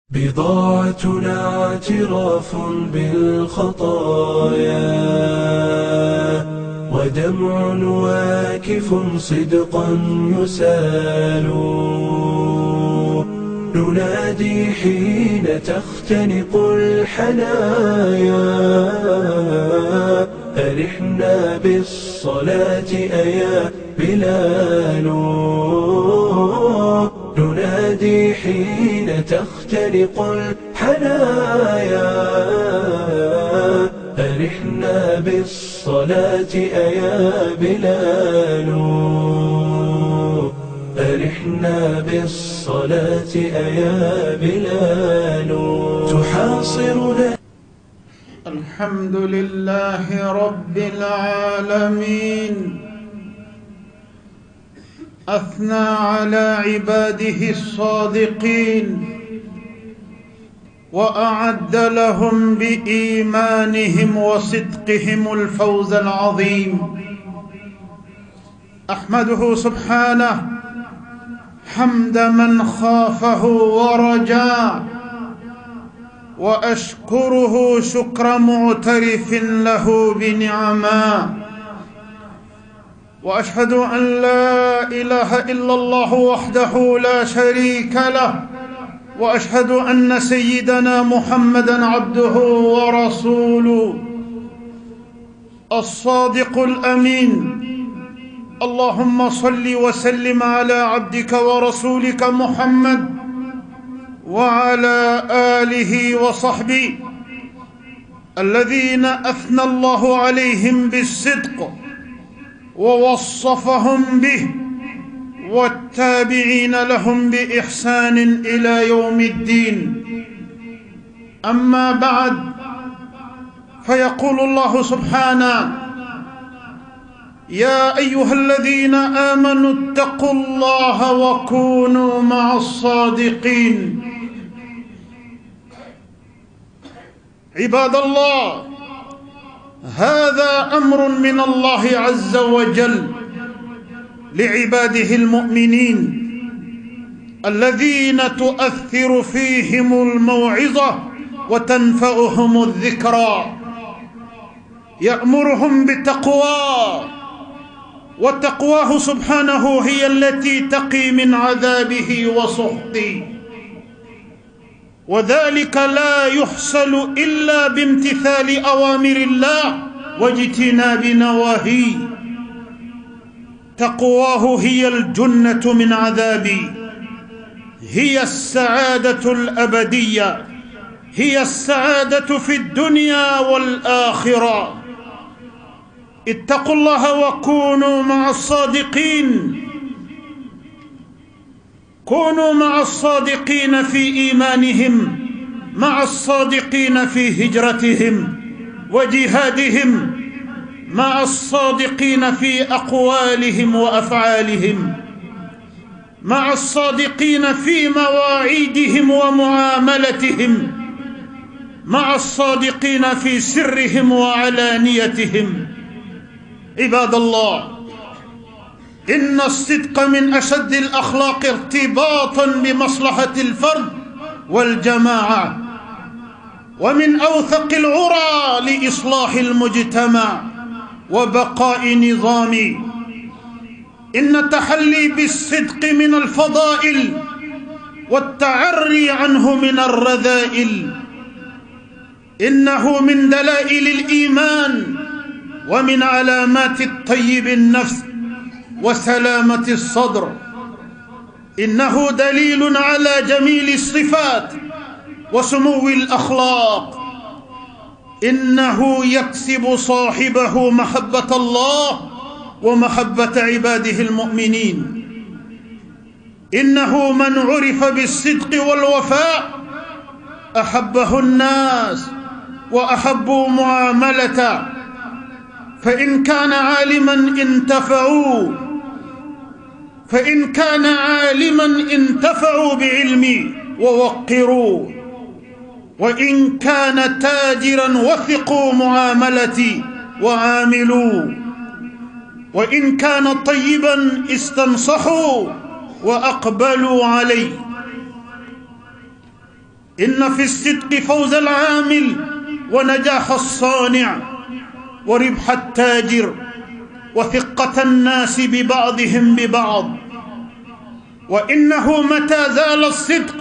بضاعتنا اعتراف بالخطايا ودمع واكف صدقا يسال. ننادي حين تختنق الحنايا أرحنا بالصلاة أيا بلال. ننادي حين تختنق الحنايا أرحنا بالصلاة أيا بلال. أرحنا بالصلاة أيا بلال. تحاصرنا. الحمد لله رب العالمين، أثنى على عباده الصادقين وأعد لهم بإيمانهم وصدقهم الفوز العظيم. أحمده سبحانه حمد من خافه ورجا، وأشكره شكر معترف له بنعما، وأشهد أن لا إله إلا الله وحده لا شريك له، وأشهد أن سيدنا محمدًا عبده ورسوله الصادق الأمين. اللهم صل وسلم على عبدك ورسولك محمد وعلى آله وصحبه الذين أثنى الله عليهم بالصدق ووصفهم به، والتابعين لهم بإحسان إلى يوم الدين. أما بعد، فيقول الله سبحانه: يا أيها الذين آمنوا اتقوا الله وكونوا مع الصادقين. عباد الله، هذا أمر من الله عز وجل لعباده المؤمنين الذين تؤثر فيهم الموعظة وتنفعهم الذكرى. يأمرهم بالتقوى، وتقواه سبحانه هي التي تقي من عذابه وسخطه، وذلك لا يحصل إلا بامتثال أوامر الله واجتناب نواهيه. تقواه هي الجنة من عذابه، هي السعادة الأبدية، هي السعادة في الدنيا والآخرة. اتقوا الله وكونوا مع الصادقين. كونوا مع الصادقين في إيمانهم، مع الصادقين في هجرتهم وجهادهم، مع الصادقين في أقوالهم وأفعالهم، مع الصادقين في مواعيدهم ومعاملتهم، مع الصادقين في سرهم وعلانيتهم. عباد الله، إن الصدق من أشد الأخلاق ارتباطا بمصلحة الفرد والجماعة، ومن أوثق العرى لإصلاح المجتمع وبقاء نظام. إن التحلي بالصدق من الفضائل، والتعري عنه من الرذائل. إنه من دلائل الإيمان ومن علامات الطيب النفس وسلامة الصدر. إنه دليل على جميل الصفات وسمو الأخلاق. إنه يكسب صاحبه محبة الله ومحبة عباده المؤمنين. إنه من عرف بالصدق والوفاء أحبه الناس وأحبوا معاملته، فإن كان عالما انتفعوا بعلمه ووقروه، وإن كان تاجرا وثقوا معاملتي وعاملوا، وإن كان طيبا استنصحوا وأقبلوا عليه. إن في الصدق فوز العامل ونجاح الصانع وربح التاجر وثقة الناس ببعضهم ببعض، وإنه متى زال الصدق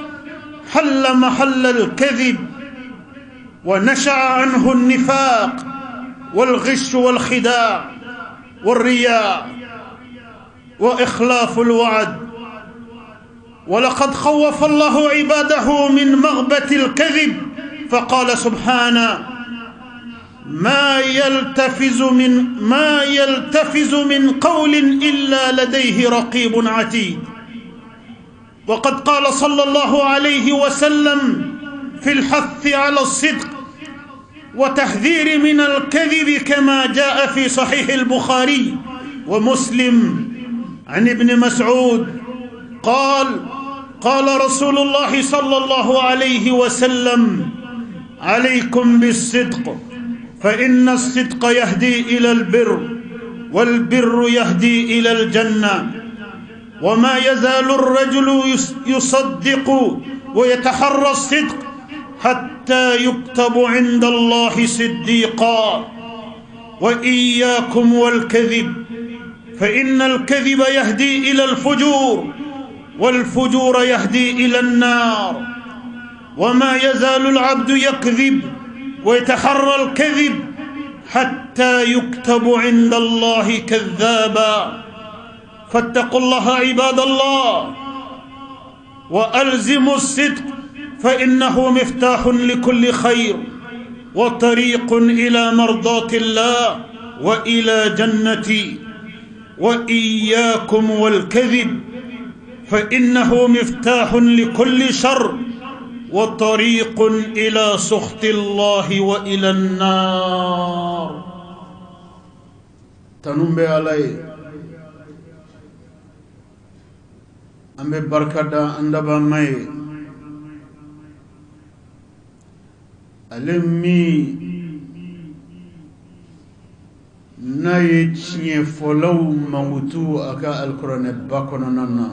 حل محل الكذب ونشأ عنه النفاق والغش والخداع والرياء وإخلاف الوعد. ولقد خوف الله عباده من مغبة الكذب فقال سبحانه: ما يلتفز من قول إلا لديه رقيب عتيد. وقد قال صلى الله عليه وسلم في الحث على الصدق وتحذير من الكذب كما جاء في صحيح البخاري ومسلم عن ابن مسعود قال: قال رسول الله صلى الله عليه وسلم: عليكم بالصدق فإن الصدق يهدي إلى البر والبر يهدي إلى الجنة. وما يزال الرجل يصدق ويتحرى الصدق حتى يكتب عند الله صديقا. وإياكم والكذب فإن الكذب يهدي إلى الفجور والفجور يهدي إلى النار. وما يزال العبد يكذب ويتحرى الكذب حتى يكتب عند الله كذابا. فاتقوا الله عباد الله وألزموا الصدق فإنه مفتاح لكل خير وطريق إلى مرضاة الله وإلى جنتي. وإياكم والكذب فإنه مفتاح لكل شر وطريق إلى سخط الله وإلى النار. تنبي علي أمي بركة أندبا مي ألمي نايتشي فلو موتو أكا القرآن باكونا نانا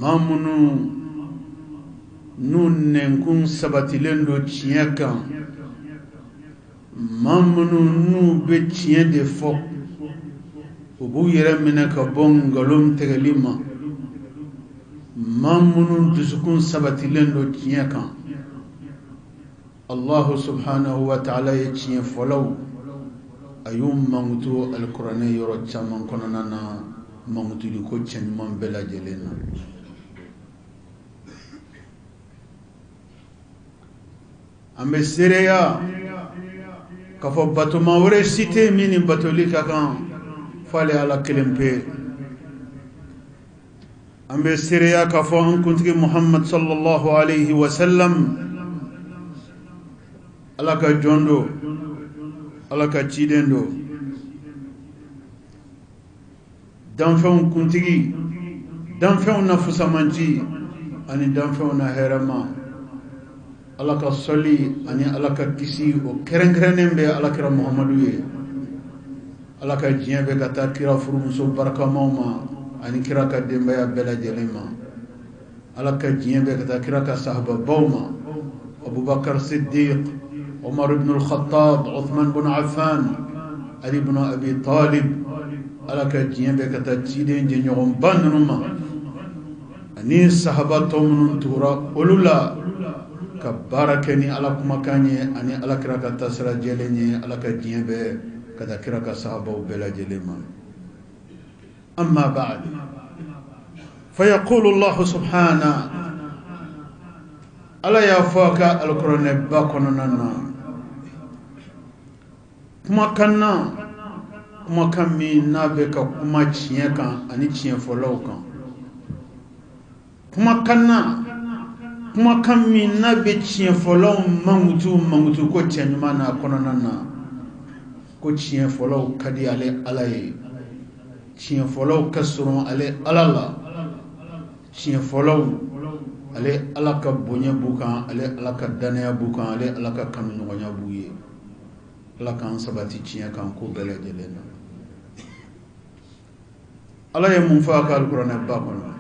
مامنو نون نكون سباتيلين دو تشيكا مامنو نو بتشيه دي فوق وبو يرمينك بون غلوم تغليما مامنو دسكون سباتيلين دو تشيكا الله سبحانه وتعالى يتشيه فلو أيوم مامتو القرآن يرجع من كوننا مامتو لكو تشين من بلا جلنا ambe sereya kafo bato mawre cité mini bato lika kan fale ala kelempe ambe sereya kafo an kuntigi Muhammad sallallahu alayhi wa sallam alaka jondo alaka chidendo danfew kuntigi danfew na fusamanji ani danfew na herama alaka soli ani alaka kisi o kerenkerenembe alakira Muhammadu ye alaka jiebe kata kira furumuso baraka mawma ani kira ka dembaya bela jelema alaka jiebe kata kira ka sahaba bawma Abu Bakar Siddiq Umar ibn al-Khattab Uthman ibn Affan Ali ibn Abi Talib alaka jiebe kata chide nje nyogon bandunuma ani sahaba tomunun tura olula ka barakeni ala kuma kanye ani ala kira ka tasra jelenye ala ka jiebe kada kira ka sahaba bela jelema. amma ba'd فيقول الله سبحانه ألا يفاك القرآن باكوننا كما كنا كما كمي نابك كما تشيكا أني تشين فلوكا كما كنا كما كمي نابك تشين فلو ممتو كو تشين مانا كوننا كو تشين فلو كدي علي علي تشين فلو كسرون علي الله تشين فلو ale alaka bonya bukan ale alaka danaya bukan ale alaka kanu nyonya buye alaka ansabati cinya kan ko bele jelena ala ya mun fa ka alquran ba kono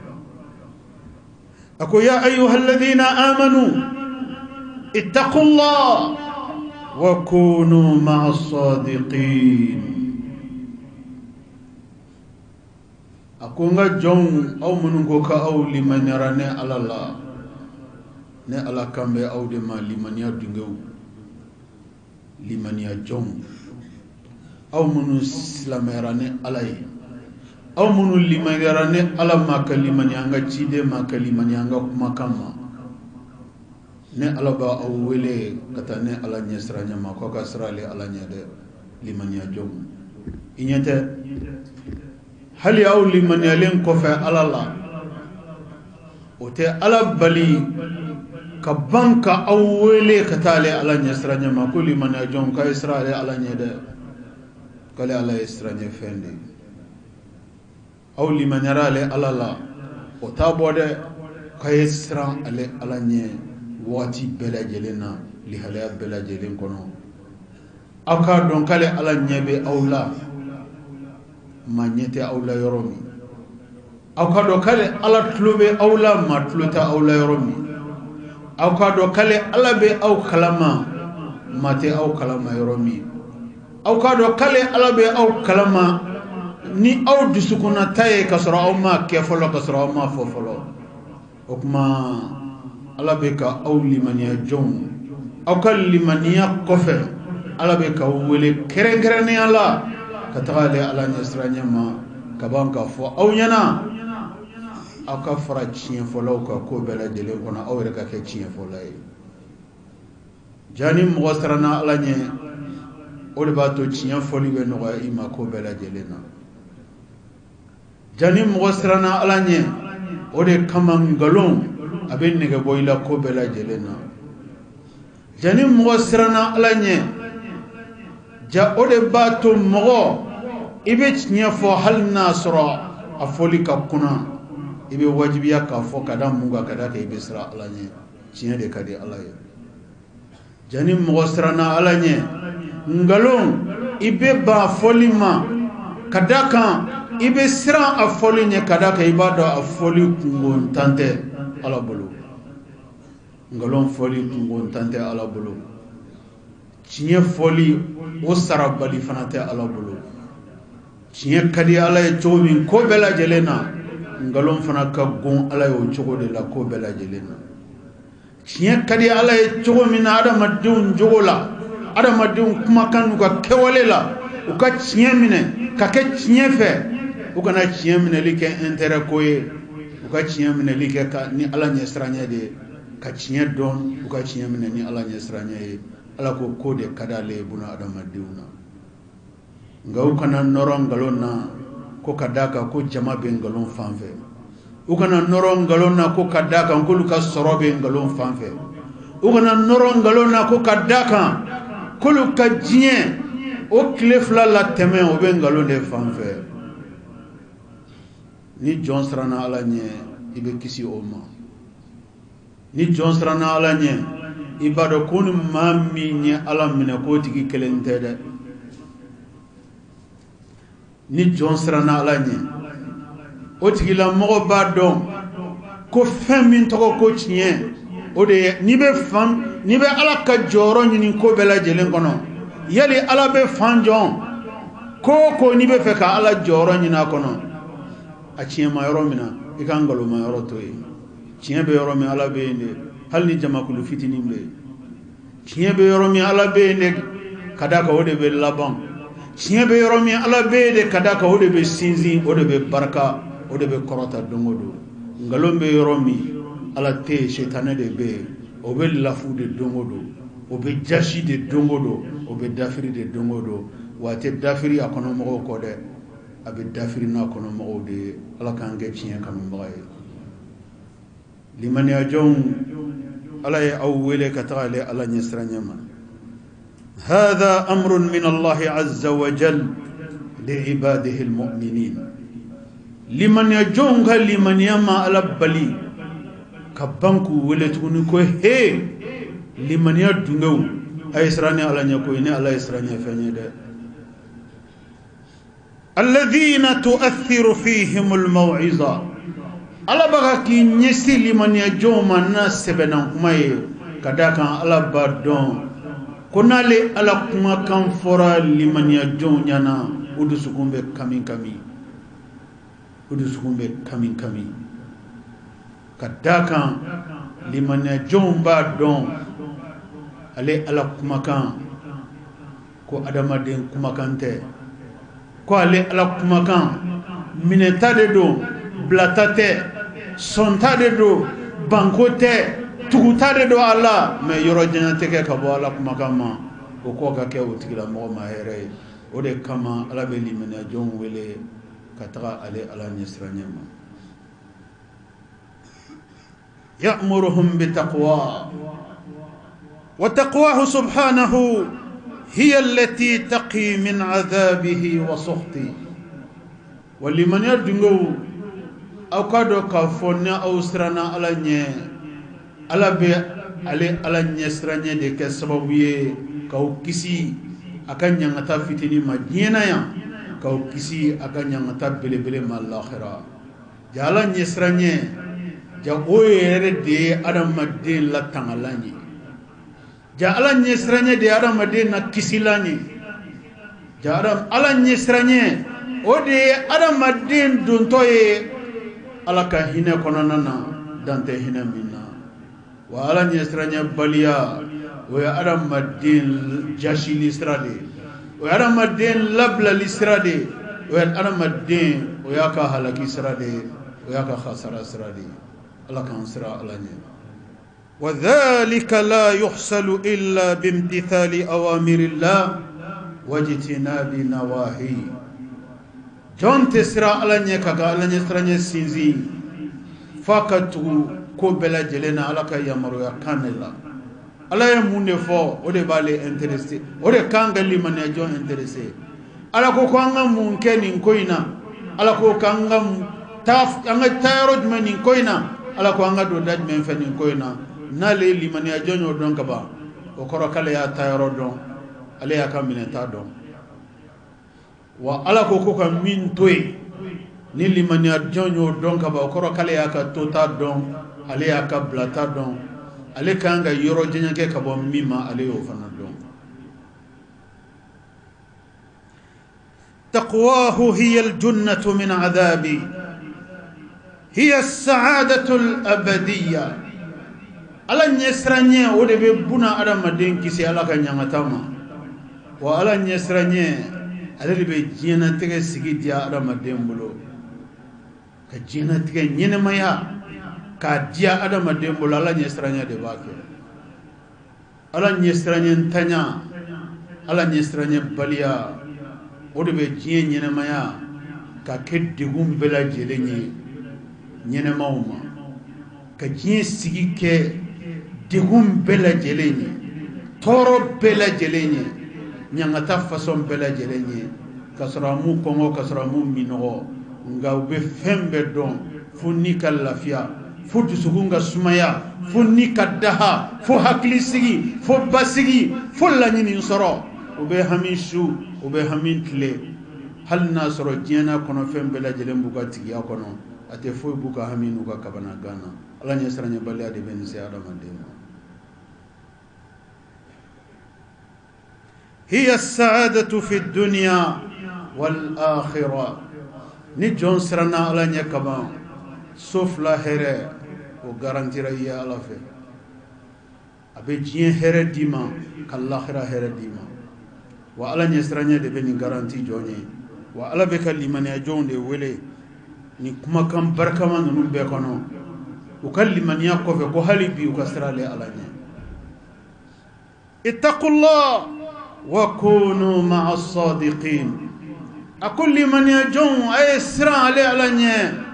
أكو يا أيها الذين آمنوا اتقوا الله وكونوا مع الصادقين. أكو جون أو منوكا أو لمن يراني على الله ne ala kambe awde ma limaniya dungew limaniya jom aw munu silamerane alay aw munu limanirane ala ma kalimaniya nga cide ma kalimaniya nga kuma kama ne ala ba aw wele kata ne ala nyesranya ma ko ka srale ala nyade limaniya jom inyete hali aw limaniya len ko fa ala la ote ala bali ka banka awwele katale ala nyesranya ma ko limaniya jom ka israele ala nyade kale ala isranya fendi aw limanirale ala la o tabode ka isran ale ala nye wati bela jelena li hala bela jelen kono aka don kale ala nyebe awla ma nyete awla yoromi aka do kale ala tlobe awla ma tlota awla yoromi aka do kale ala be aw kalama mate aw kalama yoromi aka do kale ala be aw kalama ni aw dusukuna taye kasra aw ma kefolo kasra aw ma fofolo okuma ala be ka aw limaniya jom aw ka limaniya kofe ala be ka wele kerenkerene ala ka tagale ala nyasranya ma ka banka fo aw nyana aka fara chien folo ka ko bela jele kona aw reka ke chien folay jani mo sarana ala nye o de ba to chien foli be no ima ko bela jele na jani mo sarana ala nye o de kamangalon aben nege boyla ko bela jele na jani mo sarana ala nye ja o de ba to mo ibe chien fo hal nasra afoli ka kuna ibe wajibiya ka fo kada munga kada ke ibe sira alanye cinya de kadi alaye jani mo sirana alanye ngalon ibe ba folima kada kan ibe sira afoli nye kada ke ibada afoli kungon tante ala bolo ngalon foli kungon tante ala bolo cinya foli o sarabali fanate ala bolo cinya kadi alaye chomin ko bela jelena ngalon fana ka gon ala yo jogo de la ko bela jelena cinya kadi ala ye jogo min adama dun jogo la adama dun kuma kan ka kewale la u ka cinya mine ka ke cinya fe u kana cinya mine like intérêt ko ye u ka cinya mine like ka ni ala nya sranya de ka cinya don u ka cinya mine ni ala nya sranya ye ala ko de kada le buna adama duna ngaw kana noron galon na ko kadaka ko jama be ngalon fanfe u kana noro ngalon na ko kadaka ko luka sorobe ngalon fanfe u kana noro ngalon na ko kadaka ko luka jien o klefla la teme o be ngalon de fanfe ni jon srana ala nye ibe kisi o ma ni jon srana ala nye ibado ko ni mami nye ala mine ko tigi kelente de ni jon sirana ala nye o tigila mogo ba don ko fɛn min tɔgɔ ko tiɲɛ o de ye ni bɛ ala ka jɔyɔrɔ ɲini ko bɛɛ lajɛlen kɔnɔ yali ala bɛ fan jɔn ko ni bɛ fɛ ka ala jɔyɔrɔ ɲini a kɔnɔ a tiɲɛ ma yɔrɔ min na i ka ngaloma yɔrɔ to ye tiɲɛ bɛ yɔrɔ min ala bɛ yen de hali ni jamakulu fitinin bɛ yen tiɲɛ bɛ yɔrɔ min ala bɛ yen de ka da kan o de bɛ laban tiɲɛ bɛ yɔrɔ min ala bɛ yen de ka da kan o de bɛ sinsin o de bɛ barika o de bɛ kɔrɔta don o don ngalon bɛ yɔrɔ min ala tɛ yen setanɛ de bɛ yen o bɛ lafu de don o don o bɛ jasi de don o don o bɛ dafiri de don o don wa a tɛ dafiri a kɔnɔ mɔgɔw kɔ dɛ a bɛ dafiri n'a kɔnɔ mɔgɔw de ye ala k'an kɛ tiɲɛ kanubaga ye limaniya jɔnw ala ye aw wele ka taga ale ala ɲɛsiranɲɛ ma هذا أمر من الله عز وجل لعباده المؤمنين لمن يجونك لمن يما على بلي كبانكو ولتكوني كو هي لمن يدنغو أيسراني على نيكويني على يسراني فاني ده الذين تؤثر فيهم الموعظة ala baga ki nyesi limaniya joma na sebenan kuma ye kadaka ala badon konale ala kuma kan fora limaniya jon nyana udusukumbe kamin kami kadaka limaniya jon ba don ale ala kuma kan ko adamaden kuma kan te ko ale ala kuma kan mineta de do blata te sonta de do banko te tuguta de do ala mais yoro jana te ke ka bo ala kuma kan ma o ko ka ke o tigila mo ma here o de kama ala be limana jon wele ka taga ale ala nisranyama ya'muruhum bitaqwa wa taqwahu subhanahu hiya allati taqi min adhabihi wa sukhti ولمن يردنغو أو كادو كافونا أو سرانا على نيه على بي على نيه سرانيه دي كسبوية كاو كيسي أكان ينغتا فتني ما جينا يا كاو كيسي أكان ينغتا بلي بلي ما الآخرة جالا نيه سرانيه جا اوي دي أدم مدين لا تنغلاني جالا نيه سرانيه دي أدم مدين نا كيسي لاني جا على نيه سرانيه ode adamadin duntoye alaka hine kononana dante hine minna wa ala nyesranya balia wa adamadin jashi lisrade wa adamadin labla lisrade wa adamadin wa yaka halaki srade wa yaka khasara srade alaka ansra alanya wa dhalika la yuhsalu illa bimtithali awamirillah wajtinabi nawahi John tesra alanye kaga alanye stranye sinzi fakatu ko bela jelena alaka yamaro ya kanela ala ya munde fo o de bale intéressé o de kanga limane John intéressé ala ko kanga mun kenin koina ala ko kanga taf anga tayro jmenin koina ala ko anga do daj men fenin koina nale limane John o don kaba o koro kala ya tayro don ale ya kamine ta don wa ala ko ko ka min toy ni limania jonyo don ka ba ko kala ya ka tota don ale ya ka blata don ale kanga yoro jenya ke ka bo mima ale yo fana don taqwahu hiya aljannatu min adhabi hiya as-sa'adatu al-abadiyya ala nyesranye o de be buna adama den kisi ala ka nyangatama wa ala nyesranye ale be jina tege sigi dia adamaden bolo ka jina tege nyene maya ka dia adamaden bolo ala nyesranya de bake ala nyesranya ntanya ala nyesranya balia o de be jina nyene maya ka keddigum bela jelenye nyene mauma ka jina sigi ke digum bela jelenye toro bela jelenye nyangata façon bela jelenye kasramu kongo kasramu minogo nga ube fembe don funi kalafia futu sugunga sumaya funi kadaha fo hakli sigi fo basigi fo lanyini nsoro ube hamishu ube hamintle hal nasoro jena kono fembe la jelembu ka tigi akono ate fo buka haminu ka kabana gana ala nyesranya balia de bense adama demo هي السعادة في الدنيا والآخرة نجون سرنا على نكبا سوف لا هره وغارانتي رأي الله في أبي جين هره ديما كالآخرة هره ديما وعلى نسرنا دبني غارانتي جوني وعلى بك لمن يجون دي ولي نكما كم بركة من نبيكونو وكل من يقف كهالي بي وكسر على الله اتقوا الله وكونوا مع الصادقين أقول من يجون أي سرا على نيه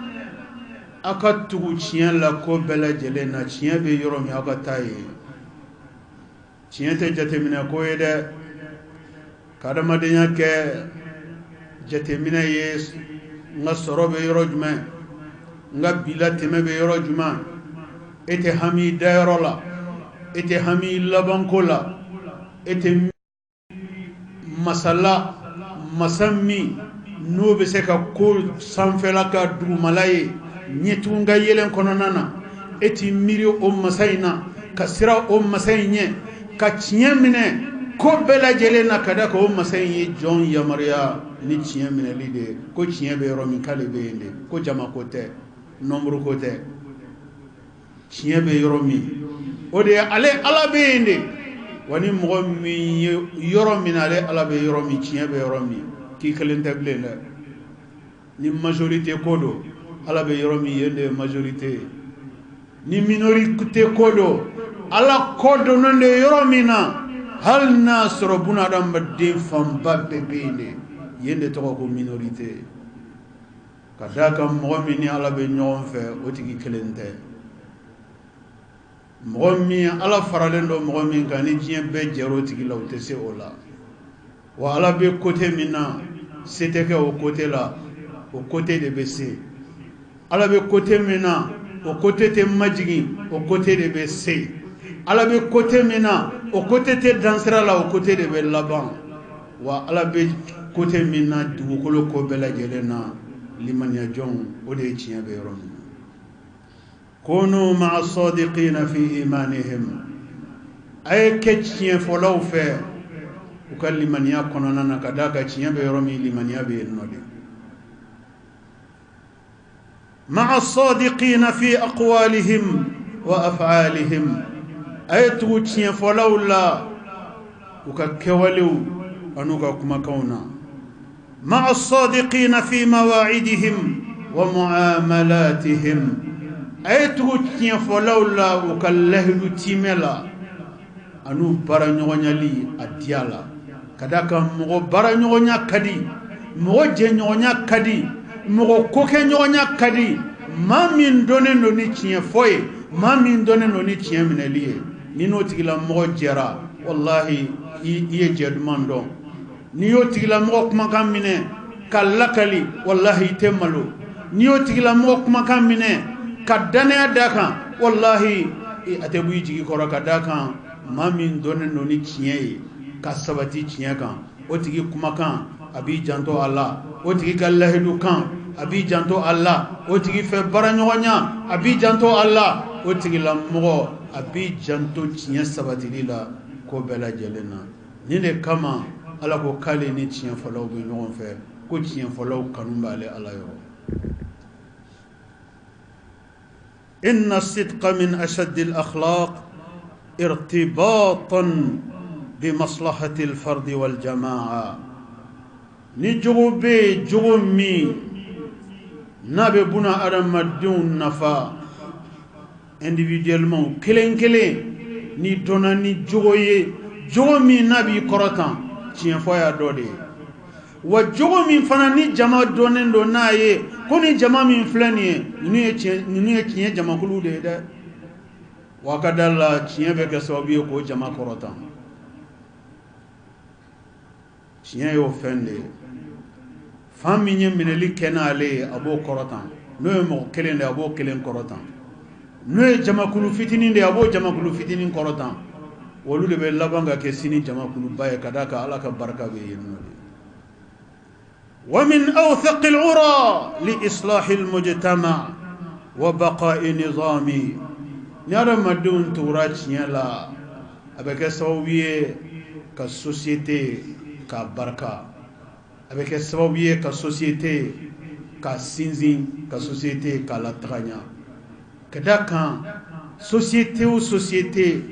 أكتو تشين لكو بلا جلنا تشين بيروم يغتاي تشين تجتي من كوي ده كادما دنيا ك جتي من يس نصرو بيروجما نبيلا تم بيروجما إتي همي دايرولا إتي همي لبانكولا إتي masala masami no be se ka ko sanfela ka du malaye nyetunga yelen kono nana eti miri o masayna ka sira o masayne ka tiemine ko bela jelena kada ko masayne jon yamaria ni tiemine lide ko tiembe romi kale beende ko jama ko te nombre ko te tiembe romi ode ale ala beende wani mo mi yoromi ale ala be yoromi tiembe yoromi ki kelente blenda ni majorité kodo ala be yoromi yende majorité ni minorité kodo ala kodo nonde yoromina hal nasro buna dam badde fam babbe bende yende to ko minorité kadaka mo mini ala be ñoom fe otigi kelente mo mi ala faralendo mo mi ngani jien be jero tigi lawte se ola wa ala be côté mina c'était que au côté là au côté de BC ala be côté mina au côté de majigi au côté de BC ala be côté mina au côté de dansera là au côté de Laban wa ala be côté mina dugukolo ko bela jelena limania jong ode tien be ron kono ma sadiqina fi imanihim ay ketien folaw fe u kallimania kono nana kadaka tien be romi limania be node مع الصادقين في أقوالهم وأفعالهم أيتو تشين فلولا وككولو أنوكا كما كونا مع الصادقين في مواعيدهم ومعاملاتهم أيتو تشين فلولا وكاللهلو تيملا أنو برانيونيا لي أديالا كداكا مغو برانيونيا كدي مغو جنيونيا كدي mogo koke nyonya kadi mamin donen no ni tien foye mamin donen no ni tien mineliye ni no tigila mogo jera wallahi iye jedmando ni yo tigila mogo kuma kamine kalakali wallahi temalo ni yo tigila mogo kuma kamine kadane adaka wallahi atebu jigi koraka daka mamin donen no ni tien ka sabati tien kan o tigi kuma kan abi janto Allah o tigi kallahidu kan abi janto Allah o tigi fe baranyonya abi janto Allah o tigi la mogo abi janto tinya sabati lila ko bela jelena ni ne kama ala ko kale ni tinya folaw be nyon fe ko tinya folaw kanumbale ala yo inna as-sidqa min ashadd al-akhlaq irtibatan bi maslahati al-fard wal jamaa ni jogobe jogomi nabe buna adam madun nafa individuellement kelen ni donani jogoye jogomi nabi korotan tien foya dode wa jogomi fana ni jama donen do naye koni jama min flani ni tien jama kulu de wa kadalla tien be kasobi ko jama korotan tien yo fende famille mineli kenale abo korotan no mo kelen de abo kelen korotan no jamakulu fitinin de abo jamakulu fitinin korotan wolu de be labanga ke sini jamakulu baye kadaka alaka baraka be yenno wa min awthaq al-ura li islah al-mujtama wa baqa' nizami nyara madun turach nyala abeka sawiye ka société ka barka avec la sababuye ka société ka sinzin ka société ka latranya kadaka société ou société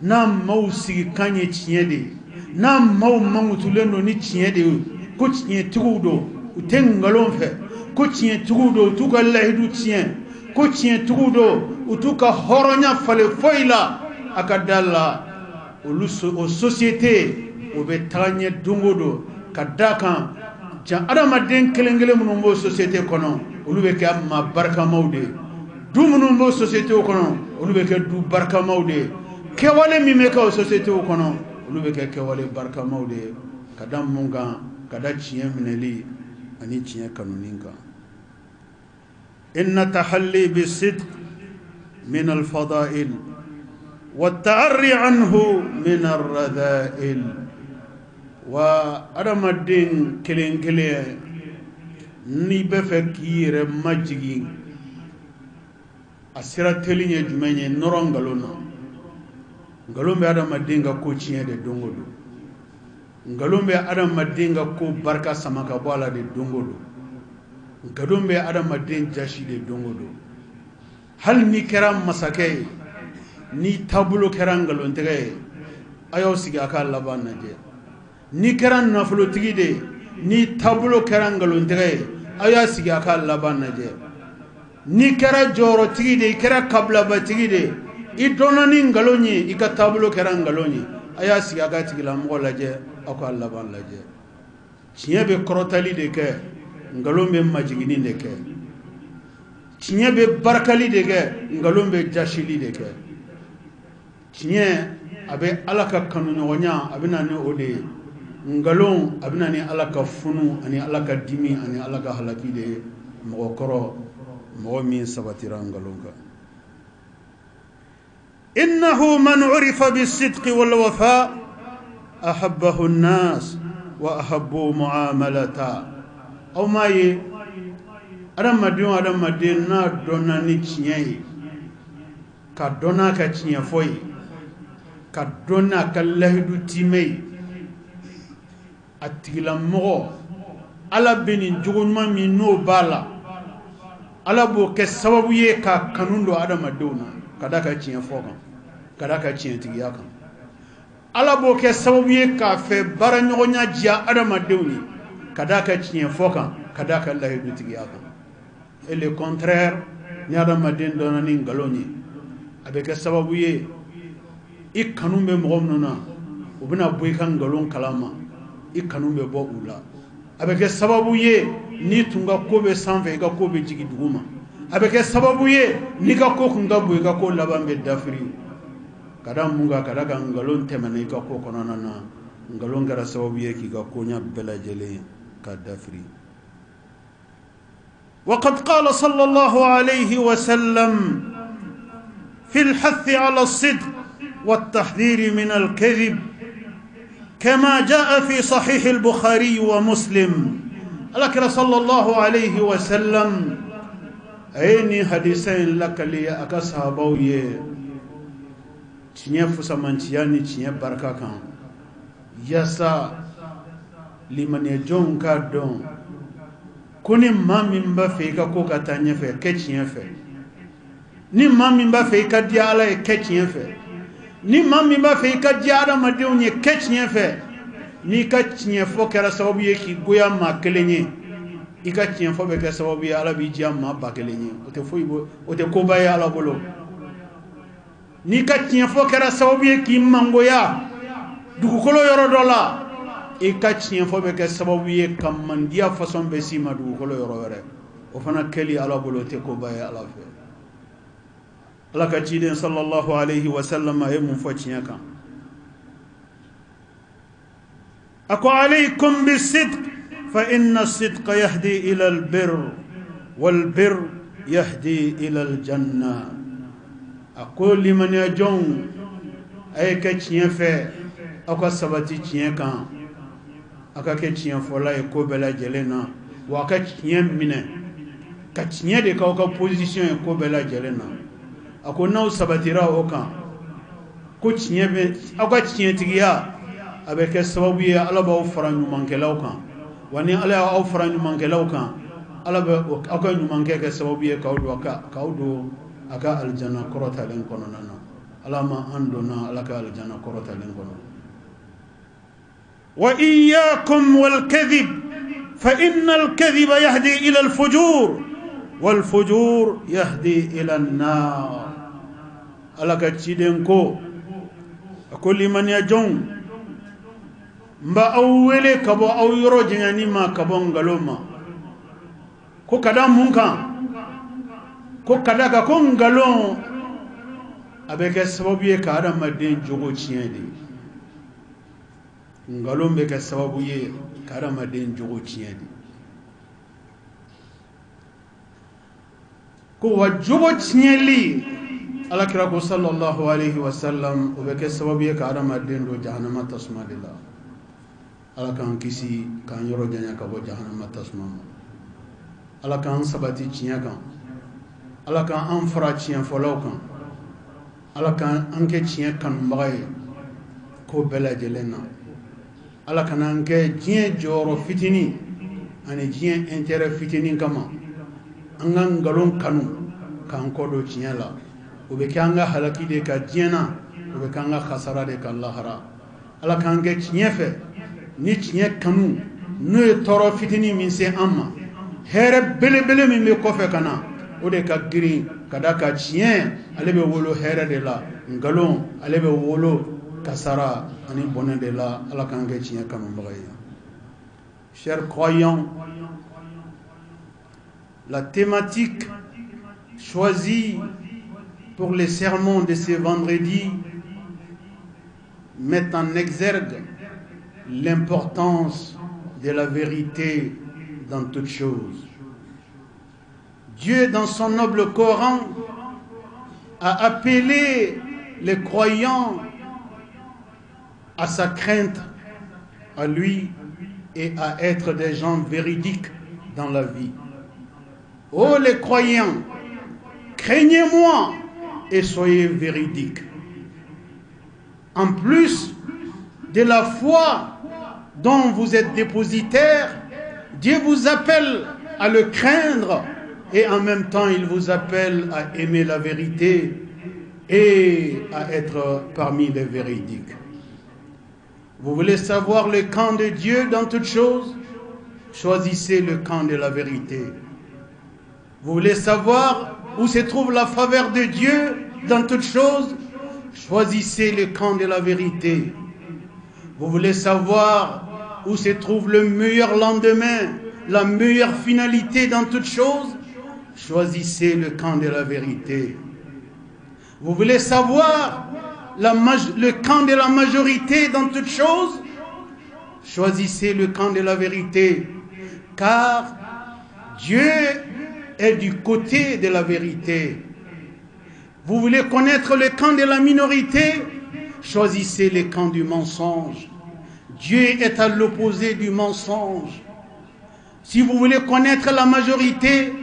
na mausi kanye tiende na mau mangutuleno ni tiende ko tiende tudo utengalon fe ko tiende tudo tuka lahidu tiende ko tiende tudo utuka horonya fale foila akadalla o société o betanye dungodo kadaka jan adamaden kelengele munun bo société kono olu be ka ma barka mawde du munun bo société kono olu be ka du barka mawde ke wale mi me ka société kono olu be ka ke wale barka mawde kadam munga kada cien mineli ani cien kanuninka inna tahalli bisidq min al-fada'il wa at-ta'arri anhu min ar-radha'il wa adamadin kelen ni be fe kire majigi asira telinye jumenye noro ngalona ngalombe adam madinga ko ciye de dongodo ngalombe adam madinga ko barka samaka bala de dongodo ngalombe adam madin jashi de dongodo hal ni keram masake ni tabulo keran galon tege ayo siga ka laban naje ni keran nafulo tigi de ni tabulo keran galon tege ayo siga ka laban naje ni kera joro tigi de kera kabla ba tigi de I donani ngalonyi ika tabulo kera ngalonyi aya siga ga tigi la mo laje ako Allah ban laje ciebe korotali de ke ngalombe majigini de ke ciebe barkali de ke ngalombe jashili de ke cie abe alaka kanu nyonya abina ne ode ngalon abina ne alaka funu ani alaka dimi ani alaka halaki de mo koro mo min sabatira ngalonga إنه من عرف بالصدق والوفاء أحبه الناس وأحبوا معاملته أو ما ي أدم مدين نا دونا نيتشيني كدونا كتشيني فوي كدونا كاللهدو تيمي أتغلم مغو على بني جغن ما منو بالا على بو كسبب يكا كنوندو أدم مدونا kadaka cien fokan kadaka cien tigiyaka ala bo ke sababu ye ka fe bara nyonya jia adama dewni kadaka cien fokan kadaka Allah du tigiyaka et le contraire ni adama den donani ngaloni avec sababu ye ikanumbe mogomnona ubina boy kan ngalon kalama ikanumbe bo ula avec sababu ye ni tunga kobe sanve ga kobe jigi duguma avec sababu ye nika ko kunga bu ka ko labambe dafri kada munga kada ga ngalon temane ka ko konana na ngalon gara sababu ye ki ga ko nya bela jele ka dafri وقد قال صلى الله عليه وسلم في الحث على الصدق والتحذير من الكذب كما جاء في صحيح البخاري ومسلم لكن صلى الله عليه وسلم أيني حديثين لك لي أكسابو يه تنيا فسمانتياني تنيا بركة كان يسا لمن يجون كادون كوني ما من بفيكا كوكا تانيا في كتنيا في ni ما من بفيكا ديالا كتنيا في ni ما من بفيكا ديالا مديوني كتنيا في ni كتنيا فوكرا سوبيه كي غويا ما كليني ika tien fo be ka sababu ya ala bi jamma bakelenye ote foibo ote kobaya ala bolo ni ka tien fo kera sababu ki mangoya dugu kolo yoro dola ika tien fo be ka sababu ye kamandia façon be sima dugu kolo yoro were o fana keli ala bolo te kobaya ala fe ala ka tiden sallallahu alayhi wa sallam ay mun fo tien kan ako alaykum bisidq فإن الصدق يهدي إلى البر والبر يهدي إلى الجنة أقول لمن يجون أي كتشين في أو كسبتي تشين كان أكا كتشين فلا يكوبلا جلنا وكتشين منه كتشين دي كاوكا بوزيشن يكوبلا جلنا أقول نو سبتيرا أوكا كتشين أو كتشين تجيا أبيك السببية على باو فرانيو مانكلاوكا wani ala au franyu mangelauka ala be aka nyumange ke sababu kaudo aka aljanna korota len kono nana ala ma andona ala ka aljanna korota len kono wa iyyakum wal kadhib fa innal kadhiba yahdi ila al fujur wal fujur yahdi ila an nar ala ka ciden ko akoli man ya jong mba awwele kabo aw yoro jingani ma kabo ngaloma ko kada munka ko kada ka ko ngalon abeke sababu ye ka adam madin jogo ciende ngalon be ka sababu ye ka adam madin jogo ciende ko wa jogo cieli ala kira ko sallallahu alaihi wasallam obeke sababu ye ka adam madin do jahannama tasmadila ala kan kisi kan yoro janya ka bo jahannama tasmama ala kan sabati cinya kan ala kan an fara tiɲɛ fɔlaw kan ala kan an kɛ tiɲɛ kanubaga ye ko bɛɛ lajɛlen na ala kana an kɛ diɲɛ jɔyɔrɔ fitinin ani diɲɛ intérêt fitinin kama an ka nkalon kanu k'an kɔ don tiɲɛ la o bɛ kɛ an ka halaki de ka diɲɛ na o bɛ kɛ an ka kasara de ka lahara ala k'an kɛ tiɲɛ fɛ ni tiɲɛ kanu n'o ye tɔɔrɔ fitinin min se an ma hɛrɛ belebele min bɛ kɔfɛ ka na o de ka girin ka da ka tiɲɛ ale bɛ wolo hɛrɛ de la nkalon ale bɛ wolo kasara ani bɔnɛ de la ala k'an kɛ tiɲɛ kanubaga ye. Chers croyants, la thématique choisie pour les sermons de ce vendredi met en exergue l'importance de la vérité dans toutes choses. Dieu, dans son noble Coran, a appelé les croyants à sa crainte, à lui, et à être des gens véridiques dans la vie. Ô les croyants, craignez-moi et soyez véridiques. En plus de la foi dont vous êtes dépositaire, Dieu vous appelle à le craindre et en même temps il vous appelle à aimer la vérité et à être parmi les véridiques. Vous voulez savoir le camp de Dieu dans toutes choses? Choisissez le camp de la vérité. Vous voulez savoir où se trouve la faveur de Dieu dans toutes choses? Choisissez le camp de la vérité. Vous voulez savoir où se trouve le meilleur lendemain, la meilleure finalité dans toutes choses? Choisissez le camp de la vérité. Vous voulez savoir le camp de la majorité dans toutes choses? Choisissez le camp de la vérité, car Dieu est du côté de la vérité. Vous voulez connaître le camp de la minorité? Choisissez le camp du mensonge. Dieu est à l'opposé du mensonge. Si vous voulez connaître la majorité,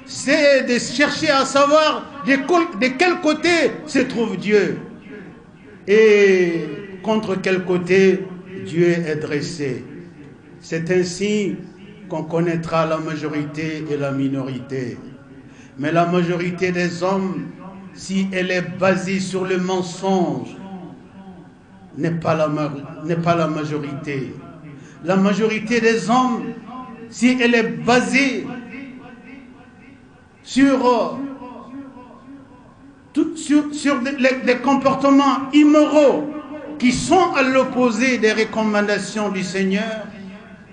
c'est de chercher à savoir de quel côté se trouve Dieu et contre quel côté Dieu est dressé. C'est ainsi qu'on connaîtra la majorité et la minorité. Mais la majorité des hommes, si elle est basée sur le mensonge, n'est pas la majorité. La majorité des hommes, si elle est basée sur des comportements immoraux qui sont à l'opposé des recommandations du Seigneur,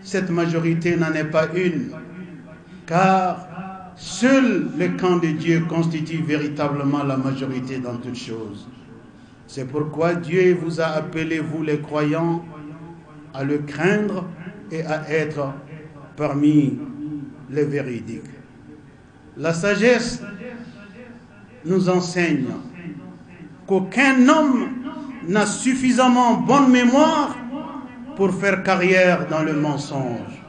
cette majorité n'en est pas une, car seul le camp de Dieu constitue véritablement la majorité dans toutes choses. C'est pourquoi Dieu vous a appelé, vous les croyants, à le craindre et à être parmi les véridiques. La sagesse nous enseigne qu'aucun homme n'a suffisamment bonne mémoire pour faire carrière dans le mensonge.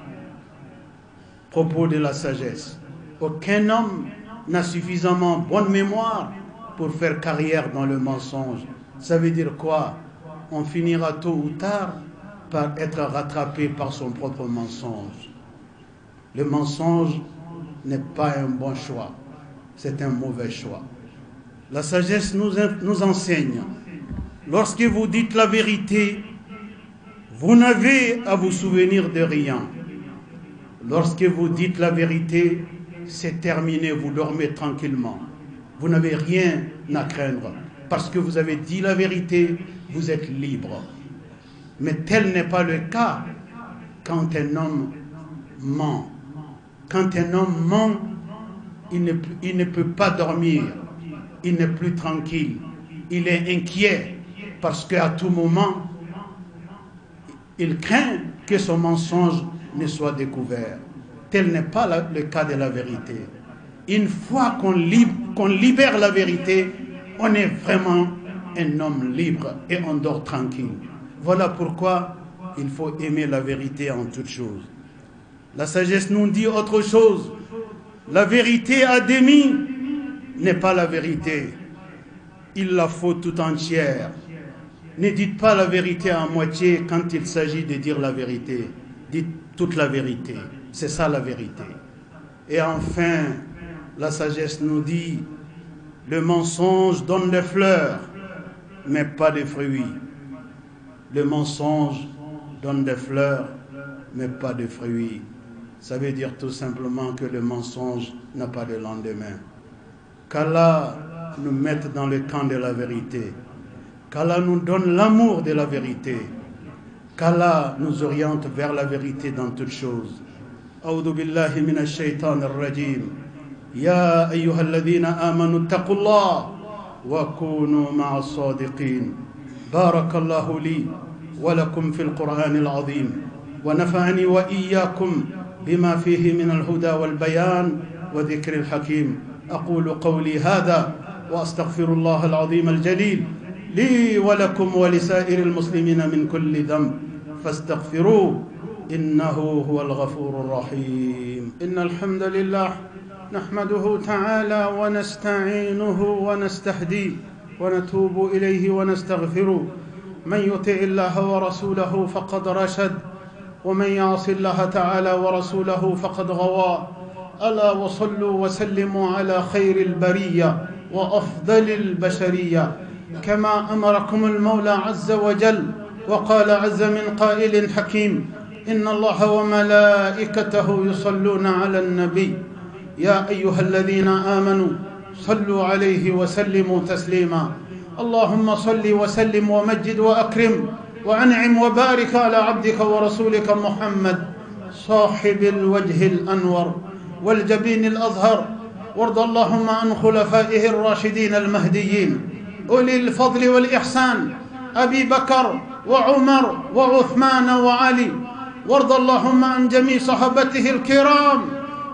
Propos de la sagesse. Aucun homme n'a suffisamment bonne mémoire pour faire carrière dans le mensonge. Ça veut dire quoi? On finira tôt ou tard par être rattrapé par son propre mensonge. Le mensonge n'est pas un bon choix, c'est un mauvais choix. La sagesse nous enseigne, lorsque vous dites la vérité, vous n'avez à vous souvenir de rien. Lorsque vous dites la vérité, c'est terminé, vous dormez tranquillement. Vous n'avez rien à craindre. Parce que vous avez dit la vérité, vous êtes libre. Mais tel n'est pas le cas quand un homme ment. Quand un homme ment, il ne peut pas dormir. Il n'est plus tranquille. Il est inquiet parce qu'à tout moment, il craint que son mensonge ne soit découvert. Tel n'est pas le cas de la vérité. Une fois qu'on libère la vérité, on est vraiment un homme libre et on dort tranquille. Voilà pourquoi il faut aimer la vérité en toutes choses. La sagesse nous dit autre chose. La vérité a démis n'est pas la vérité. Il la faut tout entière. Ne dites pas la vérité à moitié quand il s'agit de dire la vérité. Dites toute la vérité. C'est ça la vérité. Et enfin, la sagesse nous dit, le mensonge donne des fleurs, mais pas des fruits. Le mensonge donne des fleurs, mais pas de fruits. Ça veut dire tout simplement que le mensonge n'a pas de lendemain. Qu'Allah nous mette dans le camp de la vérité. Qu'Allah nous donne l'amour de la vérité. Qu'Allah nous oriente vers la vérité dans toutes choses. أعوذ بالله من الشيطان الرجيم يا أيها الذين آمنوا اتقوا الله وكونوا مع الصادقين بارك الله لي ولكم في القرآن العظيم ونفعني وإياكم بما فيه من الهدى والبيان وذكر الحكيم أقول قولي هذا وأستغفر الله العظيم الجليل لي ولكم ولسائر المسلمين من كل ذنب فاستغفروه إنه هو الغفور الرحيم. إن الحمد لله نحمده تعالى ونستعينه ونستهديه ونتوب إليه ونستغفره. من يطع الله ورسوله فقد رشد ومن يعص الله تعالى ورسوله فقد غوى. ألا وصلوا وسلموا على خير البرية وأفضل البشرية كما أمركم المولى عز وجل وقال عز من قائل حكيم إن الله وملائكته يصلون على النبي يا أيها الذين آمنوا صلوا عليه وسلموا تسليما. اللهم صل وسلم ومجد وأكرم وأنعم وبارك على عبدك ورسولك محمد صاحب الوجه الأنور والجبين الأزهر. وارض اللهم عن خلفائه الراشدين المهديين أولي الفضل والإحسان أبي بكر وعمر وعثمان وعلي. وارض اللهم عن جميع صحابته الكرام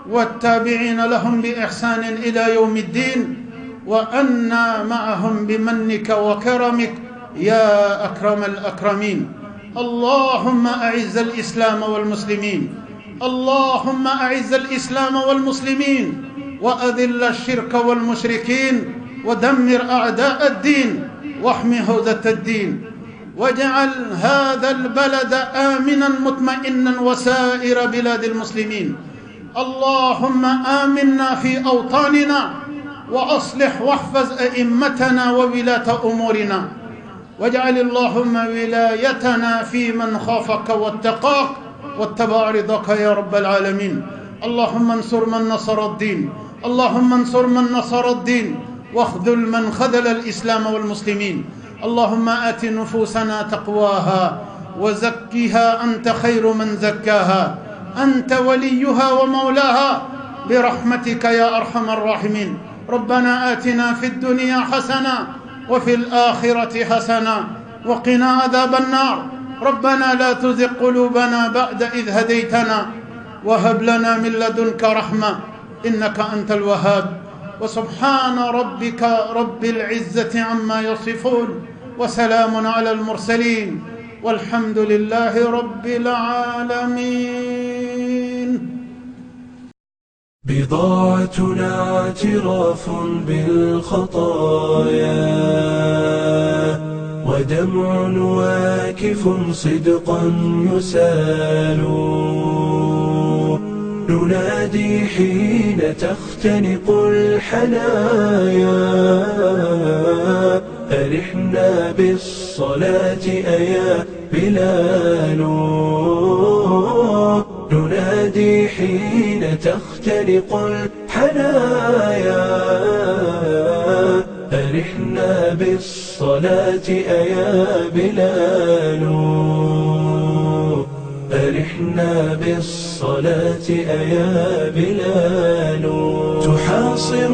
والتابعين لهم بإحسان إلى يوم الدين وأنا معهم بمنك وكرمك يا أكرم الأكرمين. اللهم أعز الإسلام والمسلمين. اللهم أعز الإسلام والمسلمين وأذل الشرك والمشركين ودمر أعداء الدين واحم حوزة الدين واجعل هذا البلد آمنا مطمئنا وسائر بلاد المسلمين. اللهم آمنا في أوطاننا وأصلح واحفظ أئمتنا وولاة أمورنا واجعل اللهم ولايتنا في من خافك واتقاك واتبع رضاك يا رب العالمين. اللهم انصر من نصر الدين. اللهم انصر من نصر الدين واخذل من خذل الإسلام والمسلمين. اللهم آت نفوسنا تقواها وزكها أنت خير من زكاها أنت وليها ومولاها برحمتك يا أرحم الراحمين. ربنا آتنا في الدنيا حسنة وفي الآخرة حسنة وقنا عذاب النار. ربنا لا تزغ قلوبنا بعد إذ هديتنا وهب لنا من لدنك رحمة إنك أنت الوهاب. وسبحان ربك رب العزة عما يصفون وسلام على المرسلين والحمد لله رب العالمين. بضاعتنا اعتراف بالخطايا ودمع واكف صدقا يسال ننادي حين تختنق الحنايا أرحنا بالصلاة أيا بلال ننادي حين تختنق الحنايا أرحنا بالصلاة أيا بلال أرحنا بالصلاة أيا بلال تحاصر